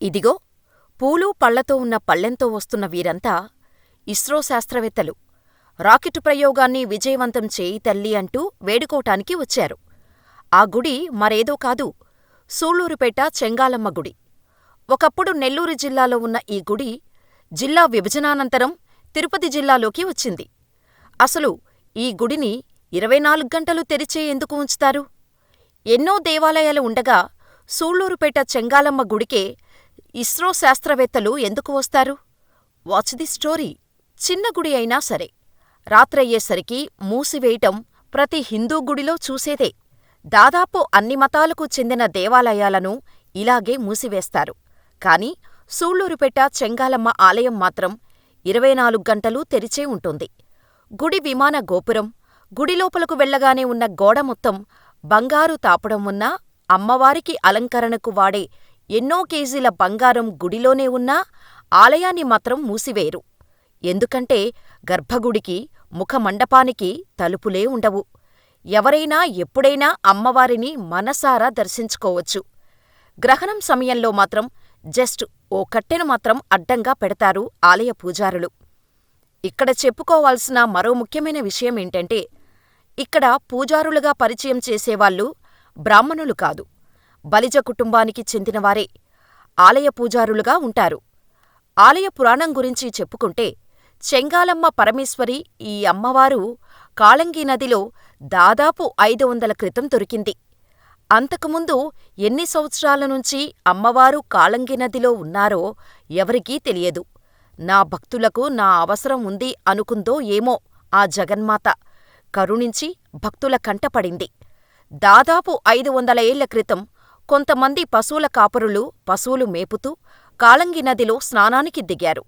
ఇదిగో పూలు పళ్లతో ఉన్న పళ్ళెంతో వస్తున్న వీరంతా ఇస్రో శాస్త్రవేత్తలు. రాకెట్ ప్రయోగాన్ని విజయవంతం చేయి తల్లీ అంటూ వేడుకోటానికి వచ్చారు. ఆ గుడి మరేదో కాదు, సూళ్ళూరుపేట చెంగాలమ్మ గుడి. ఒకప్పుడు నెల్లూరు జిల్లాలో ఉన్న ఈ గుడి జిల్లా విభజనానంతరం తిరుపతి జిల్లాలోకి వచ్చింది. అసలు ఈ గుడిని 24 గంటలు తెరిచే ఎందుకు ఉంచుతారు? ఎన్నో దేవాలయాలు ఉండగా సూళ్ళూరుపేట చెంగాలమ్మ గుడికే ఇస్రో శాస్త్రవేత్తలు ఎందుకు వస్తారు? Watch the story. చిన్న గుడి అయినా సరే, రాత్రయ్యేసరికి మూసివేయటం ప్రతి హిందూ గుడిలో చూసేదే. దాదాపు అన్ని మతాలకు చెందిన దేవాలయాలను ఇలాగే మూసివేస్తారు. కాని సూళ్ళూరుపేట చెంగాలమ్మ ఆలయం మాత్రం 24 గంటలూ తెరిచే ఉంటుంది. గుడి విమాన గోపురం, గుడి లోపలకు వెళ్ళగానే ఉన్న గోడ మొత్తం బంగారు తాపడం ఉన్నా, అమ్మవారికి అలంకరణకు వాడే ఎన్నో కేజీల బంగారం గుడిలోనే ఉన్నా ఆలయాన్ని మాత్రం మూసివేయరు. ఎందుకంటే గర్భగుడికి, ముఖమండపానికి తలుపులే ఉండవు. ఎవరైనా ఎప్పుడైనా అమ్మవారిని మనసారా దర్శించుకోవచ్చు. గ్రహణం సమయంలో మాత్రం జస్ట్ ఓ కట్టెను మాత్రం అడ్డంగా పెడతారు ఆలయ పూజారులు. ఇక్కడ చెప్పుకోవాల్సిన మరో ముఖ్యమైన విషయమేంటంటే, ఇక్కడ పూజారులుగా పరిచయం చేసేవాళ్ళు బ్రాహ్మణులు కాదు, బలిజ కుటుంబానికి చెందినవారే ఆలయ పూజారులుగా ఉంటారు. ఆలయ పురాణం గురించి చెప్పుకుంటే, చెంగాలమ్మ పరమేశ్వరి ఈ అమ్మవారు కాళంగి నదిలో దాదాపు 500 క్రితం దొరికింది. అంతకుముందు ఎన్ని సంవత్సరాల నుంచి అమ్మవారు కాళంగి నదిలో ఉన్నారో ఎవరికీ తెలియదు. నా భక్తులకు నా అవసరం ఉంది అనుకుందో ఏమో ఆ జగన్మాత, కరుణించి భక్తుల కంటపడింది. దాదాపు 500 ఏళ్ల క్రితం కొంతమంది పశువుల కాపరులు పశువులు మేపుతూ కాళంగి నదిలో స్నానానికి దిగారు.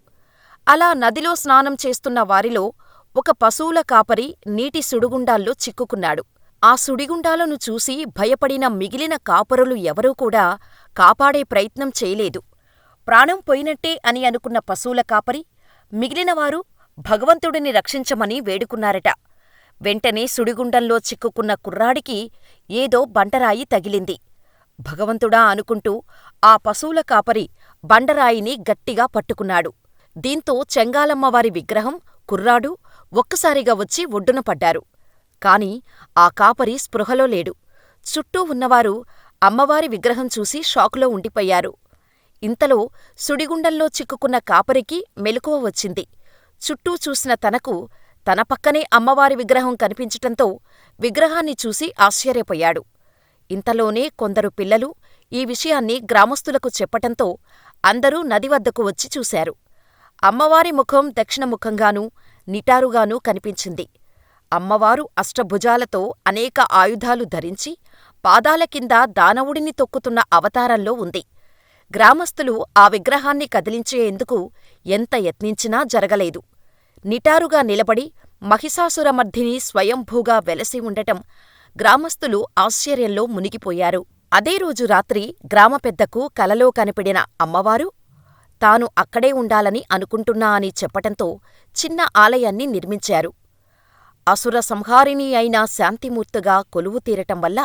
అలా నదిలో స్నానం చేస్తున్న వారిలో ఒక పశువుల కాపరి నీటి సుడిగుండాల్లో చిక్కుకున్నాడు. ఆ సుడిగుండాలను చూసి భయపడిన మిగిలిన కాపరులు ఎవరూ కూడా కాపాడే ప్రయత్నం చేయలేదు. ప్రాణం పోయినట్టే అని అనుకున్న పశువుల కాపరి మిగిలినవారు భగవంతుడిని రక్షించమని వేడుకున్నారట. వెంటనే సుడిగుండంలో చిక్కుకున్న కుర్రాడికి ఏదో బండరాయి తగిలింది. భగవంతుడా అనుకుంటూ ఆ పశువుల కాపరి బండరాయిని గట్టిగా పట్టుకున్నాడు. దీంతో చెంగాలమ్మవారి విగ్రహం, కుర్రాడు ఒక్కసారిగా వచ్చి ఒడ్డున పడ్డారు. కాని ఆ కాపరి స్పృహలో లేడు. చుట్టూ ఉన్నవారు అమ్మవారి విగ్రహం చూసి షాకులో ఉండిపోయారు. ఇంతలో సుడిగుండంలో చిక్కుకున్న కాపరికి మెలకువ వచ్చింది. చుట్టూ చూసిన తనకు తన పక్కనే అమ్మవారి విగ్రహం కనిపించటంతో విగ్రహాన్ని చూసి ఆశ్చర్యపోయాడు. ఇంతలోనే కొందరు పిల్లలు ఈ విషయాన్ని గ్రామస్తులకు చెప్పటంతో అందరూ నది వద్దకు వచ్చి చూశారు. అమ్మవారి ముఖం దక్షిణముఖంగానూ నిటారుగానూ కనిపించింది. అమ్మవారు అష్టభుజాలతో అనేక ఆయుధాలు ధరించి పాదాల కింద దానవుడిని తొక్కుతున్న అవతారంలో ఉంది. గ్రామస్తులు ఆ విగ్రహాన్ని కదిలించేందుకు ఎంత యత్నించినా జరగలేదు. నిటారుగా నిలబడి మహిషాసురమర్దిని స్వయంభూగా వెలసి ఉండటం గ్రామస్తులు ఆశ్చర్యంలో మునిగిపోయారు. అదే రోజు రాత్రి గ్రామ పెద్దకు కలలో కనిపిడిన అమ్మవారు తాను అక్కడే ఉండాలని అనుకుంటున్నా అని చెప్పటంతో చిన్న ఆలయాన్ని నిర్మించారు. అసుర సంహారిణి అయిన శాంతిమూర్తిగా కొలువు తీరటం వల్ల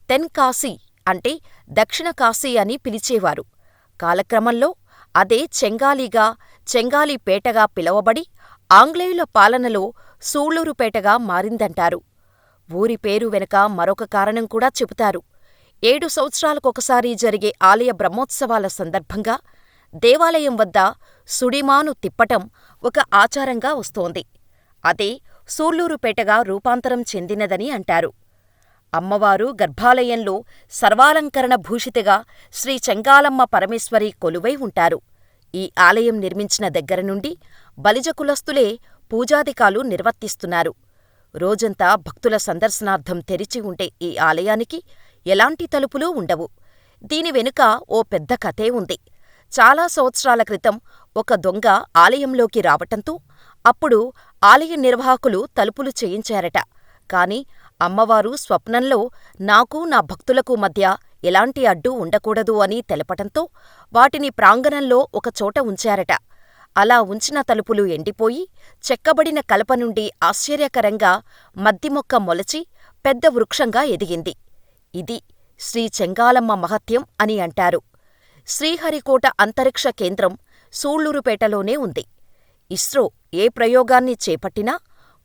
తెన్కాశీ అంటే దక్షిణ కాశీ అని పిలిచేవారు. కాలక్రమంలో అదే చెంగాలిగా, చెంగాలిపేటగా పిలవబడి ఆంగ్లేయుల పాలనలో సూళ్ళూరుపేటగా మారిందంటారు. ఊరి పేరు వెనుక మరొక కారణం కూడా చెబుతారు. 7 సంవత్సరాలకొకసారి జరిగే ఆలయ బ్రహ్మోత్సవాల సందర్భంగా దేవాలయం వద్ద సుడిమాను తిప్పటం ఒక ఆచారంగా వస్తోంది. అదే సూళ్ళూరుపేటగా రూపాంతరం చెందినదని అంటారు. అమ్మవారు గర్భాలయంలో సర్వాలంకరణ భూషితగా శ్రీ చెంగాలమ్మ పరమేశ్వరి కొలువై ఉంటారు. ఈ ఆలయం నిర్మించిన దగ్గర నుండి బలిజ కులస్తులే పూజాధికాలు నిర్వర్తిస్తున్నారు. రోజంతా భక్తుల సందర్శనార్థం తెరిచి ఉండే ఈ ఆలయానికి ఎలాంటి తలుపులూ ఉండవు. దీని వెనుక ఓ పెద్ద కథే ఉంది. చాలా సంవత్సరాల క్రితం ఒక దొంగ ఆలయంలోకి రావటంతో అప్పుడు ఆలయ నిర్వాహకులు తలుపులు చేయించారట. కాని అమ్మవారు స్వప్నంలో నాకు నా భక్తులకు మధ్య ఎలాంటి అడ్డూ ఉండకూడదు అని తెలపటంతో వాటిని ప్రాంగణంలో ఒకచోట ఉంచారట. అలా ఉంచిన తలుపులు ఎండిపోయి చెక్కబడిన కలప నుండి ఆశ్చర్యకరంగా మద్దిమొక్క మొలచి పెద్ద వృక్షంగా ఎదిగింది. ఇది శ్రీ చెంగాలమ్మ మహత్యం అని అంటారు. శ్రీహరికోట అంతరిక్ష కేంద్రం సూళ్లూరుపేటలోనే ఉంది. ఇస్రో ఏ ప్రయోగాన్ని చేపట్టినా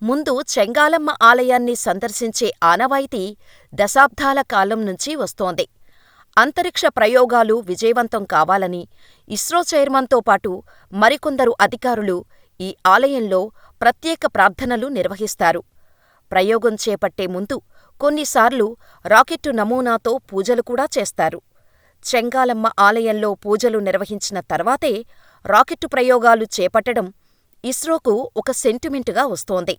ముందు చెంగాలమ్మ ఆలయాన్ని సందర్శించే ఆనవాయితీ దశాబ్దాల కాలం నుంచి వస్తోంది. అంతరిక్ష ప్రయోగాలు విజయవంతం కావాలని ఇస్రో చైర్మన్తో పాటు మరికొందరు అధికారులు ఈ ఆలయంలో ప్రత్యేక ప్రార్థనలు నిర్వహిస్తారు. ప్రయోగం చేపట్టే ముందు కొన్నిసార్లు రాకెట్టు నమూనాతో పూజలు కూడా చేస్తారు. చెంగాలమ్మ ఆలయంలో పూజలు నిర్వహించిన తర్వాతే రాకెట్టు ప్రయోగాలు చేపట్టడం ఇస్రోకు ఒక సెంటిమెంటుగా వస్తోంది.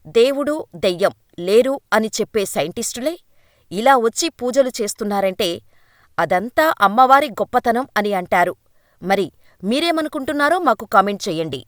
దేవుడు, దెయ్యం లేరు అని చెప్పే సైంటిస్టులే ఇలా వచ్చి పూజలు చేస్తున్నారంటే అదంతా అమ్మవారి గొప్పతనం అని అంటారు. మరి మీరేమనుకుంటున్నారో మాకు కామెంట్ చెయ్యండి.